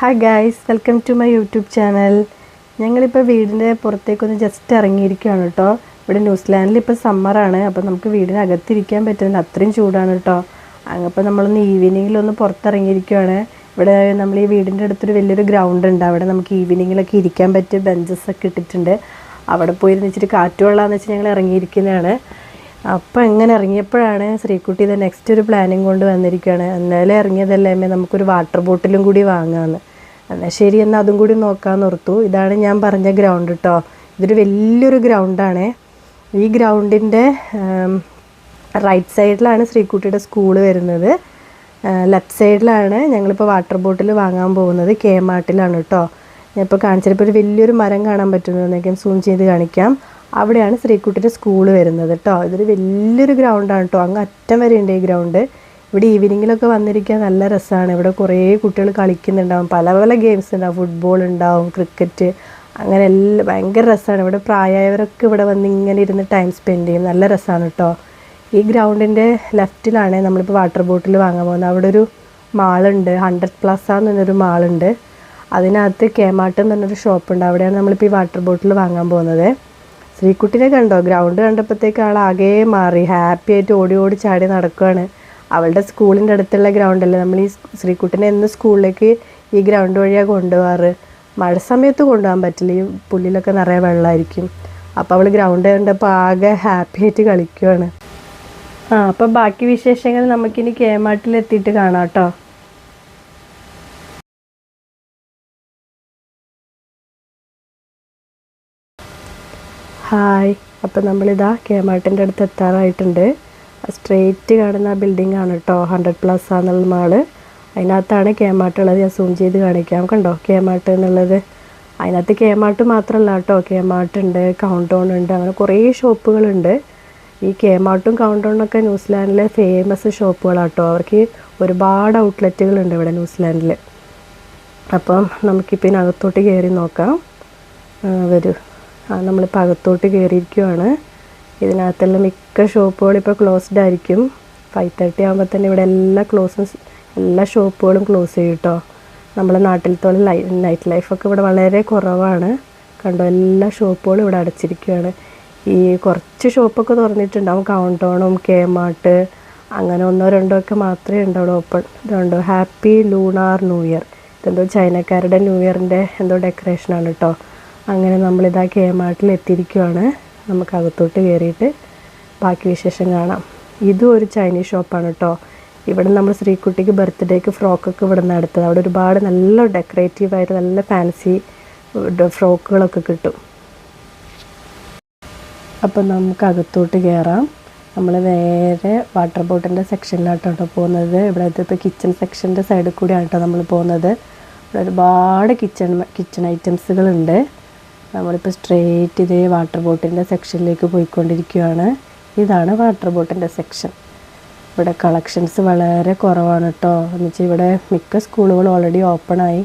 Hi guys, welcome to my YouTube channel. ഞങ്ങളിപ്പോൾ വീടിൻ്റെ പുറത്തേക്കൊന്ന് just ഇറങ്ങിയിരിക്കുകയാണ് കേട്ടോ. ഇവിടെ ന്യൂസിലാൻഡിൽ ഇപ്പോൾ സമ്മറാണ്, അപ്പോൾ നമുക്ക് വീടിനകത്തിരിക്കാൻ പറ്റുന്നില്ല, അത്രയും ചൂടാണ് കേട്ടോ. അപ്പോൾ നമ്മളൊന്ന് ഈവനിങ്ങിലൊന്ന് പുറത്തിറങ്ങിയിരിക്കുകയാണ്. ഇവിടെ നമ്മൾ ഈ വീടിൻ്റെ അടുത്തൊരു വലിയൊരു ഗ്രൗണ്ട് ഉണ്ട്, അവിടെ നമുക്ക് ഈവനിങ്ങിലൊക്കെ ഇരിക്കാൻ പറ്റിയ ബെഞ്ചസൊക്കെ ഇട്ടിട്ടുണ്ട്. അവിടെ പോയിരുന്ന് ഇച്ചിരി കാറ്റ് കൊള്ളാമെന്ന് വെച്ച് ഞങ്ങൾ ഇറങ്ങിയിരിക്കുന്നതാണ്. അപ്പോൾ എങ്ങനെ ഇറങ്ങിയപ്പോഴാണ് ശ്രീകുട്ടി ഇത് നെക്സ്റ്റ് ഒരു പ്ലാനിങ് കൊണ്ട് വന്നിരിക്കുകയാണ്. എന്നാലും ഇറങ്ങിയതല്ലേ അമ്മേ, നമുക്കൊരു വാട്ടർ ബോട്ടിലും കൂടി വാങ്ങാമെന്ന്. എന്നാൽ ശരി, എന്നാൽ അതും കൂടി നോക്കാമെന്ന് ഓർത്തു. ഇതാണ് ഞാൻ പറഞ്ഞ ഗ്രൗണ്ട് കേട്ടോ. ഇതൊരു വലിയൊരു ഗ്രൗണ്ടാണ്. ഈ ഗ്രൗണ്ടിൻ്റെ റൈറ്റ് സൈഡിലാണ് ശ്രീകുട്ടിയുടെ സ്കൂള് വരുന്നത്. ലെഫ്റ്റ് സൈഡിലാണ് ഞങ്ങളിപ്പോൾ വാട്ടർ ബോട്ടിൽ വാങ്ങാൻ പോകുന്നത്. Kmartലാണ് കേട്ടോ. ഞാൻ ഇപ്പോൾ കാണിച്ചപ്പോൾ ഒരു വലിയൊരു മരം കാണാൻ പറ്റുന്നതെന്നൊക്കെ സൂം ചെയ്ത് കാണിക്കാം. അവിടെയാണ് ശ്രീകുട്ടിയുടെ സ്കൂള് വരുന്നത് കേട്ടോ. ഇതൊരു വലിയൊരു ഗ്രൗണ്ടാണ് കേട്ടോ. അങ്ങ് അറ്റം വരെ ഉണ്ട് ഈ ഗ്രൗണ്ട്. ഇവിടെ ഈവനിങ്ങിലൊക്കെ വന്നിരിക്കാൻ നല്ല രസമാണ്. ഇവിടെ കുറേ കുട്ടികൾ കളിക്കുന്നുണ്ടാവും, പല പല ഗെയിംസ് ഉണ്ടാവും. ഫുട്ബോൾ ഉണ്ടാവും, ക്രിക്കറ്റ്, അങ്ങനെ എല്ലാം ഭയങ്കര രസമാണ്. ഇവിടെ പ്രായമായവരൊക്കെ ഇവിടെ വന്ന് ഇങ്ങനെ ഇരുന്ന് ടൈം സ്പെൻഡ് ചെയ്യും. നല്ല രസമാണ് കേട്ടോ. ഈ ഗ്രൗണ്ടിൻ്റെ ലെഫ്റ്റിലാണ് നമ്മളിപ്പോൾ വാട്ടർ ബോട്ടിൽ വാങ്ങാൻ പോകുന്നത്. അവിടെ ഒരു മാളുണ്ട്, 100 പ്ലസ് എന്നൊരു മാളുണ്ട്. അതിനകത്ത് Kmart എന്ന് പറഞ്ഞൊരു ഷോപ്പുണ്ട്. അവിടെയാണ് നമ്മളിപ്പോൾ ഈ വാട്ടർ ബോട്ടിൽ വാങ്ങാൻ പോകുന്നത്. ശ്രീകുട്ടിനെ കണ്ടോ? ഗ്രൗണ്ട് കണ്ടപ്പോഴത്തേക്ക് ആളാകെ മാറി, ഹാപ്പി ആയിട്ട് ഓടി ഓടി ചാടി നടക്കുകയാണ്. അവളുടെ സ്കൂളിൻ്റെ അടുത്തുള്ള ഗ്രൗണ്ടല്ലേ, നമ്മൾ ഈ ശ്രീകുട്ടിനെ എന്ന് സ്കൂളിലേക്ക് ഈ ഗ്രൗണ്ട് വഴിയാണ് കൊണ്ടുപോകാറ്. മഴ സമയത്ത് കൊണ്ടുപോകാൻ പറ്റില്ല, ഈ പുല്ലിലൊക്കെ നിറയെ വെള്ളമായിരിക്കും. അപ്പോൾ അവൾ ഗ്രൗണ്ട് കണ്ടപ്പോൾ ആകെ ഹാപ്പി ആയിട്ട് കളിക്കുകയാണ്. അപ്പോൾ ബാക്കി വിശേഷങ്ങൾ നമുക്കിനി Kmartൽ എത്തിയിട്ട് കാണാം കേട്ടോ. ഹായ്, അപ്പോൾ നമ്മളിതാ Kmartൻ്റെ അടുത്ത് എത്താറായിട്ടുണ്ട്. സ്ട്രെയിറ്റ് കാണുന്ന ആ ബിൽഡിംഗ് ആണ് കേട്ടോ 100 പ്ലസ് എന്നുള്ള മാള്. അതിനകത്താണ് Kmart ഉള്ളത്. ഞാൻ സൂം ചെയ്ത് കാണിക്കാം. കണ്ടോ Kmart എന്നുള്ളത്? അതിനകത്ത് Kmart മാത്രമല്ല കേട്ടോ, Kmart ഉണ്ട്, കൗണ്ട് ഡൗൺ ഉണ്ട്, അങ്ങനെ കുറേ ഷോപ്പുകളുണ്ട്. ഈ Kmartഉം കൗണ്ട് ഡൗണൊക്കെ ന്യൂസിലാൻഡിലെ ഫേമസ് ഷോപ്പുകളാണ് കേട്ടോ. അവർക്ക് ഒരുപാട് ഔട്ട്ലെറ്റുകളുണ്ട് ഇവിടെ ന്യൂസിലാൻഡിൽ. അപ്പം നമുക്കിപ്പോൾ ഇതിനകത്തോട്ട് കയറി നോക്കാം. വരൂ. നമ്മളിപ്പോൾ അകത്തോട്ട് കയറിയിരിക്കുകയാണ്. ഇതിനകത്തുള്ള മിക്ക ഷോപ്പുകളും ഇപ്പോൾ ക്ലോസ്ഡ് ആയിരിക്കും. 5:30 ആകുമ്പോൾ തന്നെ ഇവിടെ എല്ലാ ഷോപ്പുകളും ക്ലോസ് ചെയ്യും കേട്ടോ. നമ്മുടെ നാട്ടിലത്തോളം നൈറ്റ് ലൈഫൊക്കെ ഇവിടെ വളരെ കുറവാണ്. കണ്ടോ, എല്ലാ ഷോപ്പുകളും ഇവിടെ അടച്ചിരിക്കുകയാണ്. ഈ കുറച്ച് ഷോപ്പൊക്കെ തുറന്നിട്ടുണ്ടാവും, കൗണ്ട് ഡൗണും Kmart അങ്ങനെ 1-2 ഒക്കെ മാത്രമേ ഉണ്ടാവുള്ളൂ ഓപ്പൺ. ഇതുണ്ടോ, ഹാപ്പി ലൂണാർ ന്യൂ ഇയർ. ഇതെന്തോ ചൈനക്കാരുടെ ന്യൂ ഇയറിൻ്റെ എന്തോ ഡെക്കറേഷനാണ് കേട്ടോ. അങ്ങനെ നമ്മളിതാ Kmartൽ എത്തിയിരിക്കുകയാണ്. നമുക്ക് അകത്തോട്ട് കയറിയിട്ട് ബാക്കി വിശേഷം കാണാം. ഇതും ഒരു ചൈനീസ് ഷോപ്പാണ് കേട്ടോ. ഇവിടെ നമ്മൾ ശ്രീകുട്ടിക്ക് ബർത്ത്ഡേക്ക് ഫ്രോക്കൊക്കെ ഇവിടെ നിന്ന് എടുത്തത്. അവിടെ ഒരുപാട് നല്ല ഡെക്കറേറ്റീവായിട്ട് നല്ല ഫാൻസി ഫ്രോക്കുകളൊക്കെ കിട്ടും. അപ്പം നമുക്ക് അകത്തോട്ട് കയറാം. നമ്മൾ നേരെ വാട്ടർ ബോട്ടിൻ്റെ സെക്ഷനിലാട്ടോ പോകുന്നത്. ഇവിടെ ഇപ്പോൾ കിച്ചൺ സെക്ഷൻ്റെ സൈഡിൽ കൂടിയാണ് കേട്ടോ നമ്മൾ പോകുന്നത്. ഇവിടെ ഒരുപാട് കിച്ചൺ ഐറ്റംസുകളുണ്ട്. നമ്മളിപ്പോൾ സ്ട്രെയിറ്റ് ഇതേ വാട്ടർ ബോട്ടിൻ്റെ സെക്ഷനിലേക്ക് പോയിക്കൊണ്ടിരിക്കുകയാണ്. ഇതാണ് വാട്ടർ ബോട്ടിൻ്റെ സെക്ഷൻ. ഇവിടെ കളക്ഷൻസ് വളരെ കുറവാണ് കേട്ടോ. എന്നുവെച്ചാൽ ഇവിടെ മിക്ക സ്കൂളുകളും ഓൾറെഡി ഓപ്പണായി,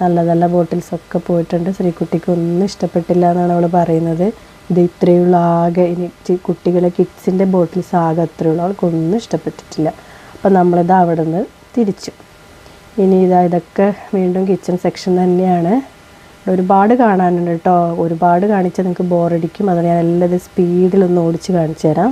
നല്ല നല്ല ബോട്ടിൽസൊക്കെ പോയിട്ടുണ്ട്. ശ്രീകുട്ടിക്ക് ഒന്നും ഇഷ്ടപ്പെട്ടില്ല എന്നാണ് അവൾ പറയുന്നത്. ഇത് ഇത്രയുള്ള ആകെ ഇനി കുട്ടികളെ കിഡ്സിൻ്റെ ബോട്ടിൽസ് ആകെ അത്രയുള്ളൂ, അവൾക്കൊന്നും ഇഷ്ടപ്പെട്ടിട്ടില്ല. അപ്പം നമ്മളിത് അവിടെ നിന്ന് തിരിച്ചു. ഇനി ഇതൊക്കെ വീണ്ടും കിച്ചൺ സെക്ഷൻ തന്നെയാണ്. ഒരുപാട് കാണാനുണ്ട് കേട്ടോ. ഒരുപാട് കാണിച്ചാൽ നിങ്ങൾക്ക് ബോറടിക്കും. അത് ഞാൻ എല്ലാം സ്പീഡിലൊന്ന് ഓടിച്ച് കാണിച്ചു തരാം.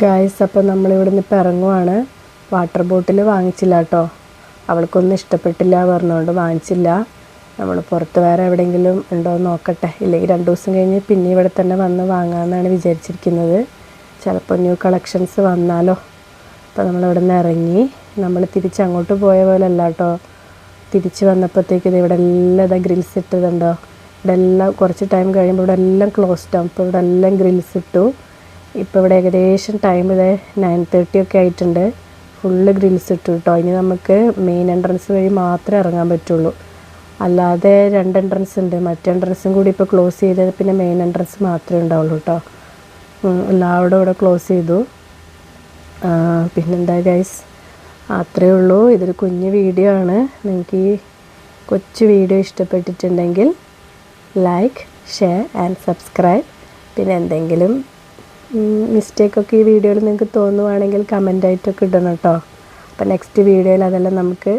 ഗായ്സ്, അപ്പോൾ നമ്മളിവിടെ ഇപ്പോൾ ഇറങ്ങുവാണ്. വാട്ടർ ബോട്ടിൽ വാങ്ങിച്ചില്ല കേട്ടോ, അവൾക്കൊന്നും ഇഷ്ടപ്പെട്ടില്ല പറഞ്ഞുകൊണ്ട് വാങ്ങിച്ചില്ല. നമ്മൾ പുറത്ത് വേറെ എവിടെയെങ്കിലും ഉണ്ടോ എന്ന് നോക്കട്ടെ, ഇല്ലെങ്കിൽ 2 ദിവസം കഴിഞ്ഞ് പിന്നെ ഇവിടെ തന്നെ വന്ന് വാങ്ങാമെന്നാണ് വിചാരിച്ചിരിക്കുന്നത്. ചിലപ്പോൾ ന്യൂ കളക്ഷൻസ് വന്നാലോ. അപ്പോൾ നമ്മളിവിടെ നിന്ന് ഇറങ്ങി. നമ്മൾ തിരിച്ച് അങ്ങോട്ട് പോയ പോലെ അല്ല കേട്ടോ, തിരിച്ച് വന്നപ്പോഴത്തേക്ക് ഇത് ഇവിടെ എല്ലാം ഗ്രിൽസ് ഇട്ടതുണ്ടോ. ഇവിടെ എല്ലാം കുറച്ച് ടൈം കഴിയുമ്പോൾ ഇവിടെ എല്ലാം ക്ലോസ്ഡ് ആവും. ഇപ്പോൾ ഇവിടെ എല്ലാം ഗ്രിൽസ് ഇട്ടു. ഇപ്പോൾ ഇവിടെ ഏകദേശം ടൈം ഇത് 9:30 ഒക്കെ ആയിട്ടുണ്ട്. ഫുള്ള് ഗ്രിൽസ് ഇട്ടു കേട്ടോ. ഇനി നമുക്ക് മെയിൻ എൻട്രൻസ് വഴി മാത്രമേ ഇറങ്ങാൻ പറ്റുള്ളൂ, അല്ലാതെ 2 എൻട്രൻസ് ഉണ്ട്. മറ്റേ എൻട്രൻസും കൂടി ഇപ്പോൾ ക്ലോസ് ചെയ്തത്, പിന്നെ മെയിൻ എൻട്രൻസ് മാത്രമേ ഉണ്ടാവുള്ളൂ കേട്ടോ. എല്ലാവരും ഇവിടെ ക്ലോസ് ചെയ്തു. പിന്നെന്താ ഗൈസ്, അത്രയേ ഉള്ളൂ. ഇതൊരു കുഞ്ഞു വീഡിയോ ആണ്. നിങ്ങൾക്ക് ഈ കൊച്ചു വീഡിയോ ഇഷ്ടപ്പെട്ടിട്ടുണ്ടെങ്കിൽ ലൈക്ക്, ഷെയർ ആൻഡ് സബ്സ്ക്രൈബ്. പിന്നെ എന്തെങ്കിലും മിസ്റ്റേക്കൊക്കെ ഈ വീഡിയോയിൽ നിങ്ങൾക്ക് തോന്നുവാണെങ്കിൽ കമൻ്റായിട്ടൊക്കെ ഇടണം കേട്ടോ. അപ്പോൾ നെക്സ്റ്റ് വീഡിയോയിൽ അതെല്ലാം നമുക്ക്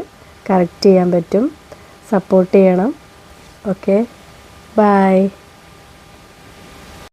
കറക്റ്റ് ചെയ്യാൻ പറ്റും. സപ്പോർട്ട് ചെയ്യണം. Okay, by.